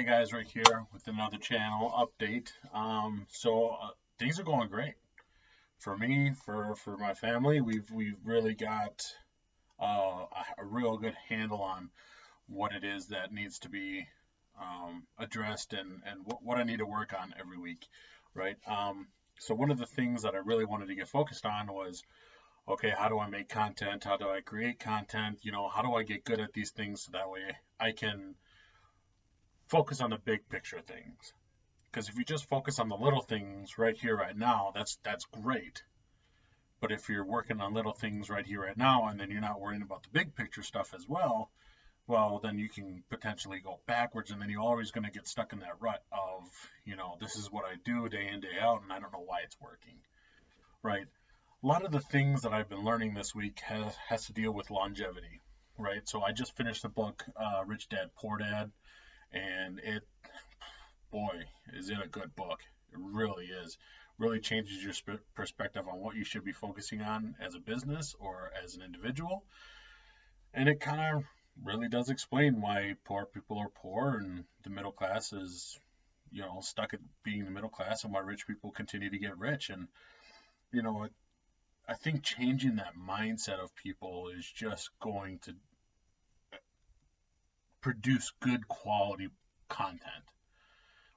Hey guys, right here with another channel update. Things are going great for me, for my family. We've really got a real good handle on what it is that needs to be addressed and what I need to work on every week, right? So one of the things that I really wanted to get focused on was, okay, how do I make content? How do I create content? How do I get good at these things so that way I can focus on the big picture things? Because if you just focus on the little things right here, right now, that's great. But if you're working on little things right here, right now, and then you're not worrying about the big picture stuff as well, then you can potentially go backwards, and then you're always going to get stuck in that rut of, this is what I do day in, day out, and I don't know why it's working, right? A lot of the things that I've been learning this week has to deal with longevity, right? So I just finished the book, Rich Dad, Poor Dad, and boy, is it a good book. It really is. Really changes your perspective on what you should be focusing on as a business or as an individual. And it kind of really does explain why poor people are poor and the middle class is, stuck at being the middle class, and why rich people continue to get rich. And, you know, I think changing that mindset of people is just going to produce good quality content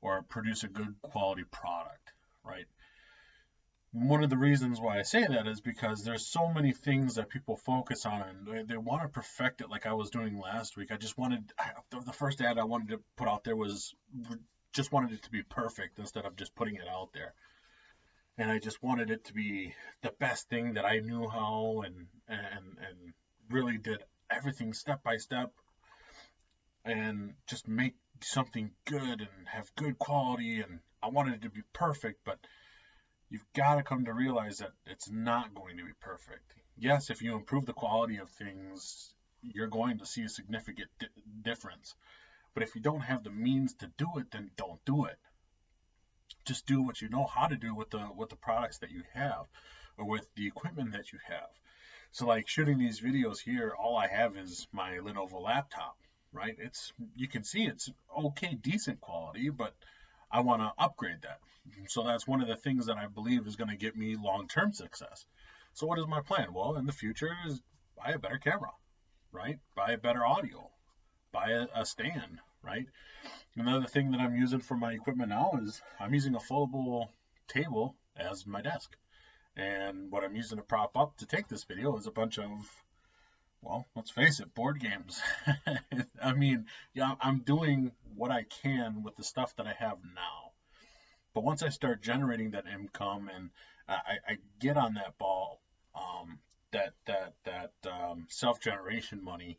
or produce a good quality product, right? One of the reasons why I say that is because there's so many things that people focus on, and they want to perfect it like I was doing last week. The first ad I wanted to put out there was just wanted it to be perfect instead of just putting it out there. And I just wanted it to be the best thing that I knew how, and really did everything step by step and just make something good and have good quality, and I wanted it to be perfect. But you've got to come to realize that it's not going to be perfect. Yes, if you improve the quality of things, you're going to see a significant difference. But if you don't have the means to do it, then don't do it. Just do what you know how to do with the products that you have, or with the equipment that you have. So like shooting these videos here, all I have is my Lenovo laptop, right? You can see it's okay, decent quality, but I want to upgrade that. So that's one of the things that I believe is going to get me long-term success. So what is my plan? Well, in the future is buy a better camera, right? Buy a better audio, buy a stand, right? Another thing that I'm using for my equipment now is I'm using a foldable table as my desk. And what I'm using to prop up to take this video is a bunch of, well, let's face it, board games. I mean, yeah, I'm doing what I can with the stuff that I have now. But once I start generating that income and I get on that ball, that self-generation money,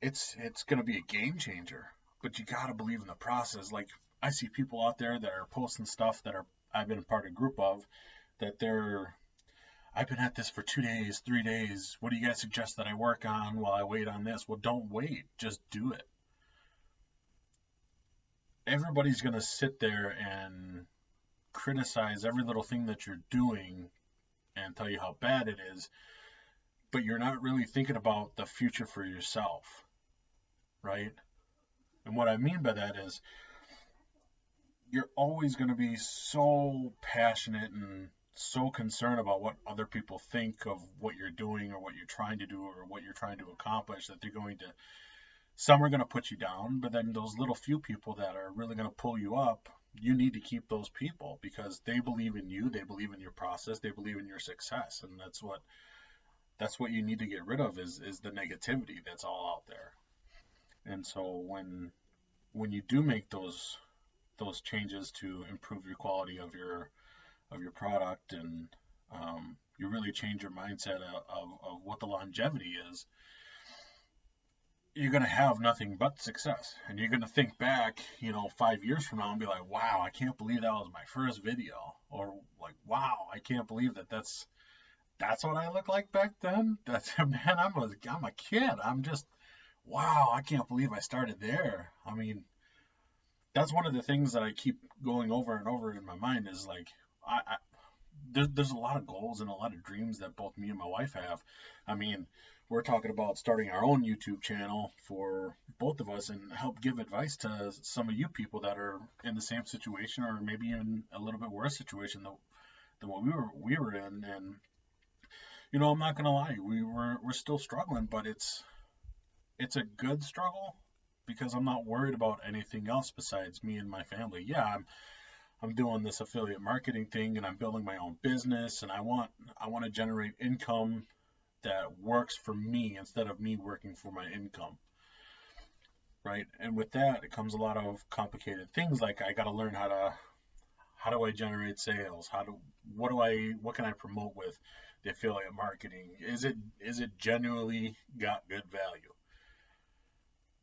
it's going to be a game changer. But you got to believe in the process. Like, I see people out there that are posting stuff I've been a part of a group of, that I've been at this for 2 days, 3 days. What do you guys suggest that I work on while I wait on this? Well, don't wait. Just do it. Everybody's going to sit there and criticize every little thing that you're doing and tell you how bad it is, but you're not really thinking about the future for yourself, right? And what I mean by that is you're always going to be so passionate and so concerned about what other people think of what you're doing or what you're trying to do or what you're trying to accomplish, that some are going to put you down, but then those little few people that are really going to pull you up, you need to keep those people because they believe in you, they believe in your process, they believe in your success. And that's what you need to get rid of is the negativity that's all out there. And so when you do make those changes to improve your quality of your product, and you really change your mindset of what the longevity is, you're going to have nothing but success. And you're going to think back, 5 years from now and be like, wow, I can't believe that was my first video. Or like, wow, I can't believe that's what I look like back then. Man, I'm a kid. Wow, I can't believe I started there. I mean, that's one of the things that I keep going over and over in my mind is like, there's a lot of goals and a lot of dreams that both me and my wife have. I mean, we're talking about starting our own YouTube channel for both of us and help give advice to some of you people that are in the same situation or maybe in a little bit worse situation than what we were in. And I'm not gonna lie, we're still struggling, but it's a good struggle because I'm not worried about anything else besides me and my family. Yeah, I'm doing this affiliate marketing thing and I'm building my own business, and I want to generate income that works for me instead of me working for my income, right? And with that, it comes a lot of complicated things like I got to learn how do I generate sales? What can I promote with the affiliate marketing? Is it genuinely got good value?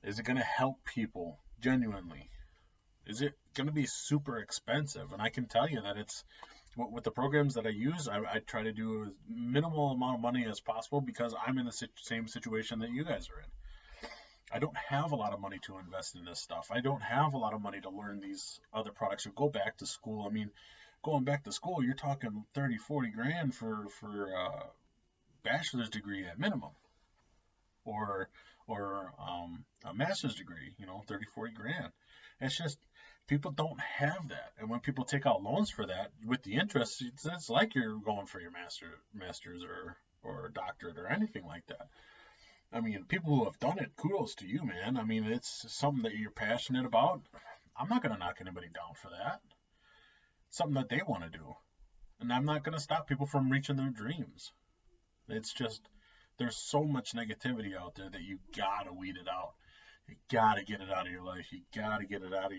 Is it going to help people genuinely? Is it going to be super expensive? And I can tell you that it's with the programs that I use, I try to do as minimal amount of money as possible because I'm in the same situation that you guys are in. I don't have a lot of money to invest in this stuff. I don't have a lot of money to learn these other products or go back to school. I mean, going back to school, you're talking 30, 40 grand for a bachelor's degree at minimum, or a master's degree, 30, 40 grand. It's just people don't have that. And when people take out loans for that with the interest, it's like you're going for your master's or doctorate or anything like that. I mean, people who have done it, kudos to you, man. I mean, it's something that you're passionate about. I'm not going to knock anybody down for that. It's something that they want to do. And I'm not going to stop people from reaching their dreams. It's just, there's so much negativity out there that you got to weed it out. You got to get it out of your life. You got to get it out of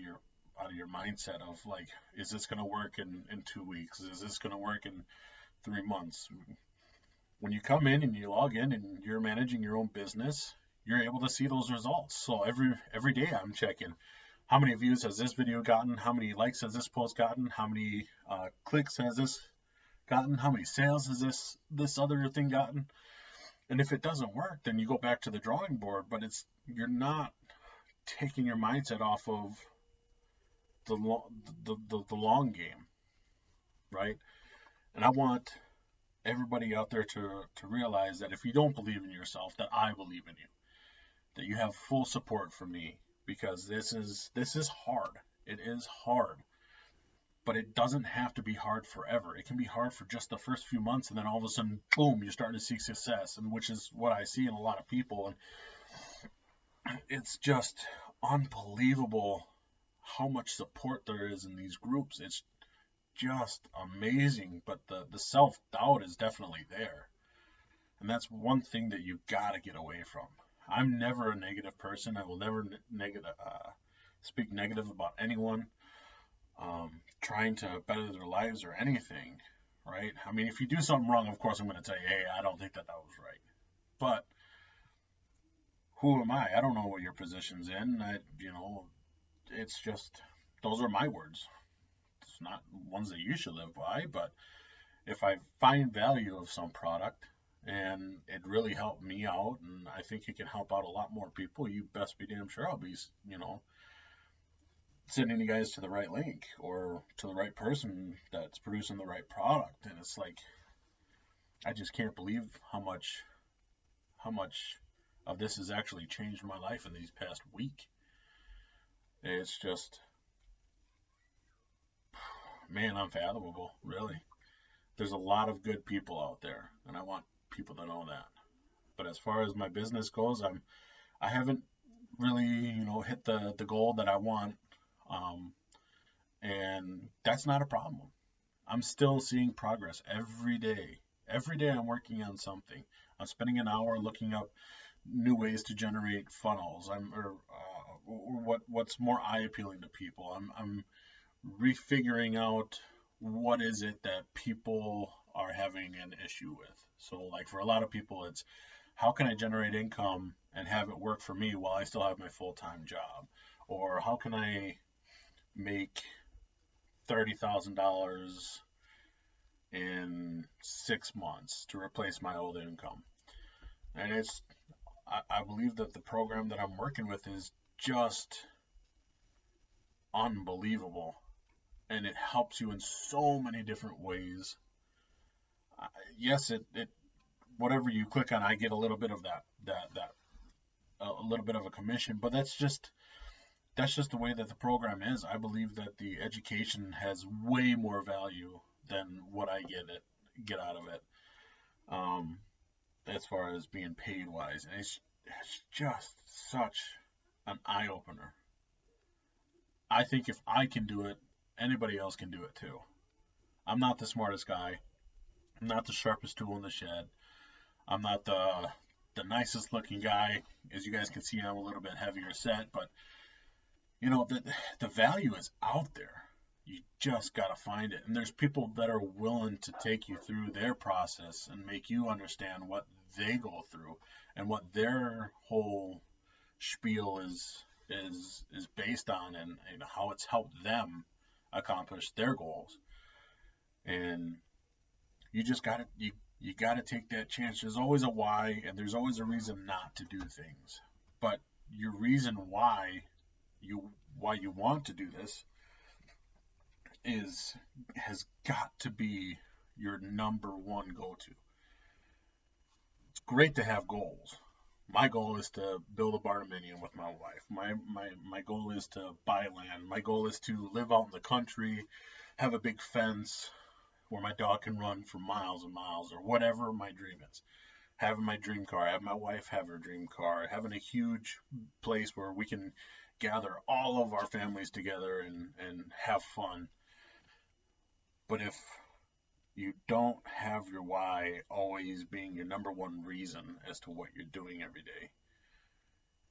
your mindset of like, is this going to work in 2 weeks? Is this going to work in 3 months? When you come in and you log in and you're managing your own business, you're able to see those results. So every day I'm checking how many views has this video gotten, how many likes has this post gotten, how many clicks has this gotten, how many sales has this other thing gotten. And if it doesn't work, then you go back to the drawing board. But you're not taking your mindset off of the long game, right? And I want everybody out there to realize that if you don't believe in yourself, that I believe in you, that you have full support from me, because this is hard. It is hard, but it doesn't have to be hard forever. It can be hard for just the first few months, and then all of a sudden, boom, you're starting to see success, and which is what I see in a lot of people. And it's just unbelievable how much support there is in these groups. It's just amazing, but the self-doubt is definitely there. And that's one thing that you got to get away from. I'm never a negative person. I will never speak negative about anyone trying to better their lives or anything, right? I mean, if you do something wrong, of course I'm going to tell you, hey, I don't think that was right. But who am I? I don't know what your position's in. It's just, those are my words. It's not ones that you should live by, but if I find value of some product and it really helped me out, and I think it can help out a lot more people, you best be damn sure I'll be, sending you guys to the right link or to the right person that's producing the right product. And it's like, I just can't believe how much of this has actually changed my life in these past week. It's just, man, unfathomable, really. There's a lot of good people out there, and I want people to know that. But as far as my business goes, I haven't really, hit the goal that I want, and that's not a problem. I'm still seeing progress every day. Every day I'm working on something. I'm spending an hour looking up new ways to generate funnels. What's more eye appealing to people. I'm refiguring out what is it that people are having an issue with. So like for a lot of people, it's how can I generate income and have it work for me while I still have my full-time job? Or how can I make $30,000 in 6 months to replace my old income? And I believe that the program that I'm working with is just unbelievable, and it helps you in so many different ways. Yes, it whatever you click on, I get a little bit of that a little bit of a commission. But that's just the way that the program is. I believe that the education has way more value than what I get out of it, as far as being paid wise. And it's just such an eye opener. I think if I can do it, anybody else can do it too. I'm not the smartest guy. I'm not the sharpest tool in the shed. I'm not the nicest looking guy. As you guys can see, I'm a little bit heavier set, but the value is out there. You just got to find it. And there's people that are willing to take you through their process and make you understand what they go through and what their whole spiel is based on, and how it's helped them accomplish their goals. And you just got to you got to take that chance. There's always a why, and there's always a reason not to do things. But your reason why you want to do this has got to be your number one go-to. It's great to have goals. My goal is to build a barndominium with my wife. My goal is to buy land. My goal is to live out in the country, have a big fence where my dog can run for miles and miles, or whatever my dream is. Having my dream car, have my wife have her dream car, having a huge place where we can gather all of our families together and have fun. But if you don't have your why always being your number one reason as to what you're doing every day,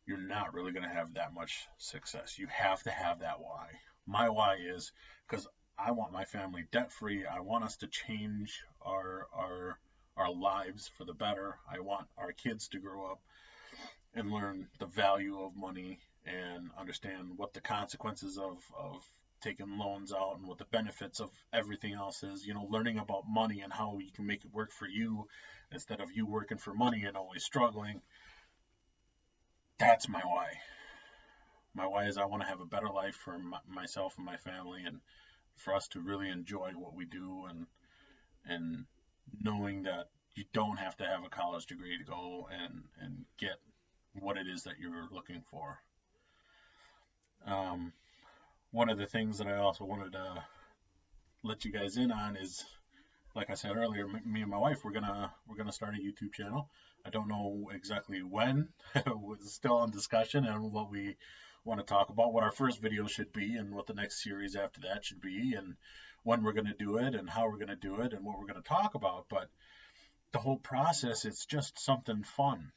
you're not really going to have that much success. You have to have that why. My why is because I want my family debt free. I want us to change our lives for the better. I want our kids to grow up and learn the value of money and understand what the consequences of taking loans out and what the benefits of everything else is. Learning about money and how you can make it work for you instead of you working for money and always struggling. That's my why. My why is I want to have a better life for myself and my family, and for us to really enjoy what we do, and knowing that you don't have to have a college degree to go and get what it is that you're looking for. One of the things that I also wanted to let you guys in on is, like I said earlier, me and my wife, we're gonna start a YouTube channel. I don't know exactly when. We're still on discussion and what we want to talk about, what our first video should be, and what the next series after that should be, and when we're going to do it, and how we're going to do it, and what we're going to talk about. But the whole process, it's just something fun.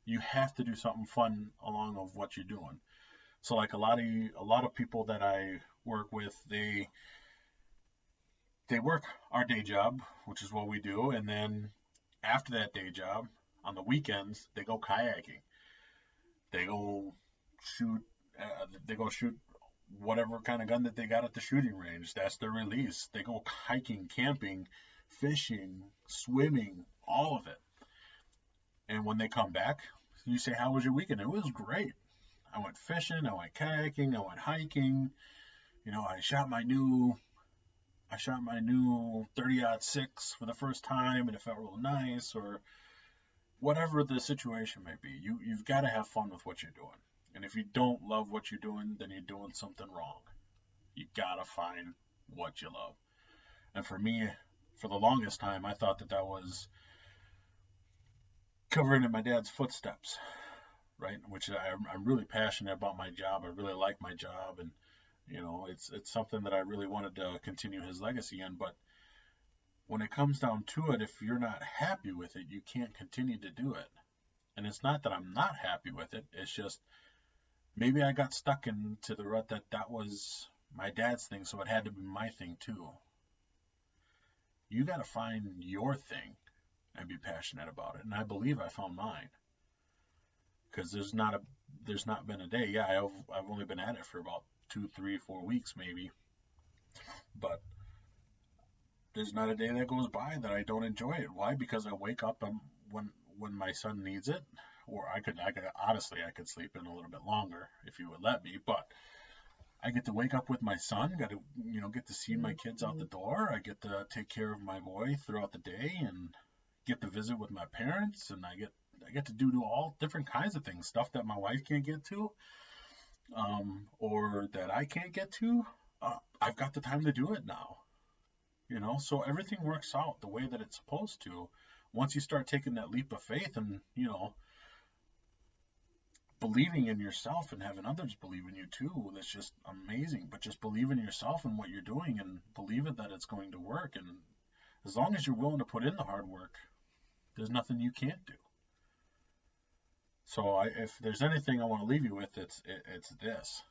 You have to do something fun along with what you're doing. So like a lot of people that I work with, they work our day job, which is what we do, and then after that day job, on the weekends, they go kayaking. They go shoot whatever kind of gun that they got at the shooting range. That's their release. They go hiking, camping, fishing, swimming, all of it. And when they come back, you say, how was your weekend? It was great. I went fishing, I went kayaking, I went hiking. I shot my new 30-06 for the first time, and it felt real nice, or whatever the situation may be. You've got to have fun with what you're doing. And if you don't love what you're doing, then you're doing something wrong. You got to find what you love. And for me, for the longest time, I thought that was covering in my dad's footsteps, right? Which I'm really passionate about my job. I really like my job, and it's something that I really wanted to continue his legacy in. But when it comes down to it, if you're not happy with it, you can't continue to do it. And it's not that I'm not happy with it. It's just maybe I got stuck into the rut that was my dad's thing, so it had to be my thing too. You got to find your thing and be passionate about it. And I believe I found mine. Because there's not been a day. Yeah, I've only been at it for about 2, 3, 4 weeks maybe. But there's not a day that goes by that I don't enjoy it. Why? Because I wake up when my son needs it, or I could honestly sleep in a little bit longer if you would let me, but I get to wake up with my son, get to see my kids out the door. I get to take care of my boy throughout the day and get to visit with my parents, and I get to do all different kinds of things, stuff that my wife can't get to, or that I can't get to. I've got the time to do it now. So everything works out the way that it's supposed to. Once you start taking that leap of faith and, believing in yourself and having others believe in you too, that's just amazing. But just believe in yourself and what you're doing and believe it that it's going to work. And as long as you're willing to put in the hard work, there's nothing you can't do. So if there's anything I want to leave you with, it's this.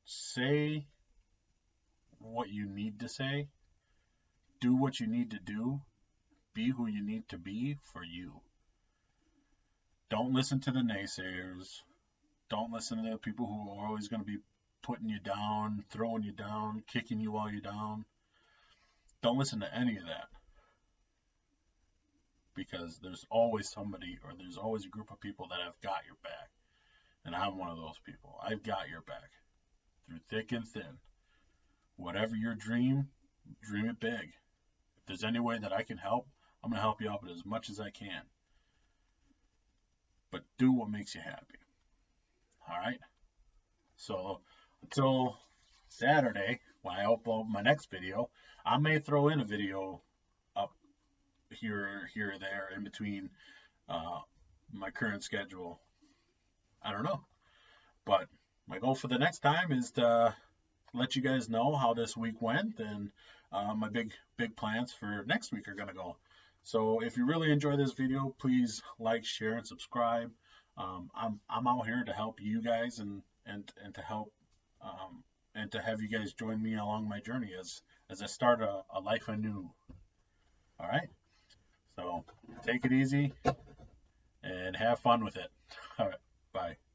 Say what you need to say. Do what you need to do. Be who you need to be for you. Don't listen to the naysayers. Don't listen to the people who are always going to be putting you down, throwing you down, kicking you while you're down. Don't listen to any of that. Because there's always somebody, or there's always a group of people that have got your back. And I'm one of those people. I've got your back. Through thick and thin. Whatever your dream it big. If there's any way that I can help, I'm going to help you out as much as I can. But do what makes you happy. Alright? So, until Saturday, when I upload my next video, I may throw in a video up here or there in between my current schedule. I don't know. But my goal for the next time is to let you guys know how this week went, and my big plans for next week are going to go. So if you really enjoy this video, please like, share, and subscribe. I'm out here to help you guys and to help and to have you guys join me along my journey as I start a life anew. All right. So take it easy and have fun with it. All right. Bye.